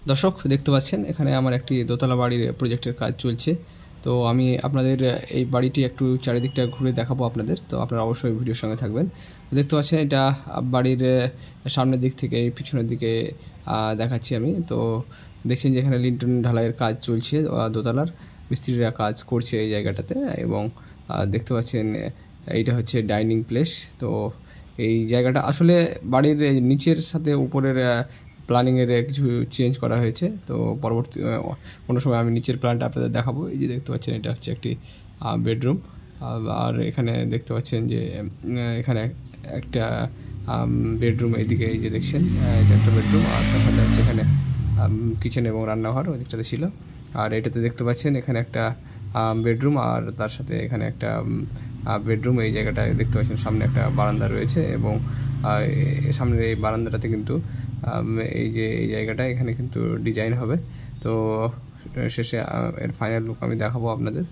দর্শক দেখতে পাচ্ছেন এখানে আমার একটি দোতলা বাড়ির প্রজেক্টের কাজ চলছে। তো আমি আপনাদের এই বাড়িটি একটু চারিদিকটা ঘুরে দেখাবো আপনাদের, তো আপনারা অবশ্যই ভিডিওর সঙ্গে থাকবেন। দেখতে পাচ্ছেন এটা বাড়ির সামনের দিক থেকে পিছনের দিকে দেখাচ্ছি আমি। তো দেখছেন যে এখানে লিন্টন ঢালাইয়ের কাজ চলছে, দোতলার মিস্ত্রিরা কাজ করছে এই জায়গাটাতে। এবং দেখতে পাচ্ছেন এইটা হচ্ছে ডাইনিং প্লেস। তো এই জায়গাটা আসলে বাড়ির নিচের সাথে উপরের প্ল্যানিংয়ের কিছু চেঞ্জ করা হয়েছে। তো পরবর্তী কোনো সময় আমি নিচের প্ল্যানটা আপনাদের দেখাবো। এই যে দেখতে পাচ্ছেন এটা হচ্ছে একটি বেডরুম। আর এখানে দেখতে পাচ্ছেন যে এখানে একটা বেডরুম, এইদিকে এই যে দেখছেন এটা একটা বেডরুম, আর তার সাথে হচ্ছে এখানে কিচেন এবং রান্নাঘর ওই দিকটাতে ছিল। আর এটাতে দেখতে পাচ্ছেন এখানে একটা বেডরুম, আর তার সাথে এখানে একটা বেডরুম। এই জায়গাটায় দেখতে পাচ্ছেন সামনে একটা বারান্দা রয়েছে, এবং সামনের এই বারান্দাটাতে কিন্তু এই যে এই জায়গাটা এখানে কিন্তু ডিজাইন হবে। তো শেষে এর ফাইনাল লুক আমি দেখাবো আপনাদের।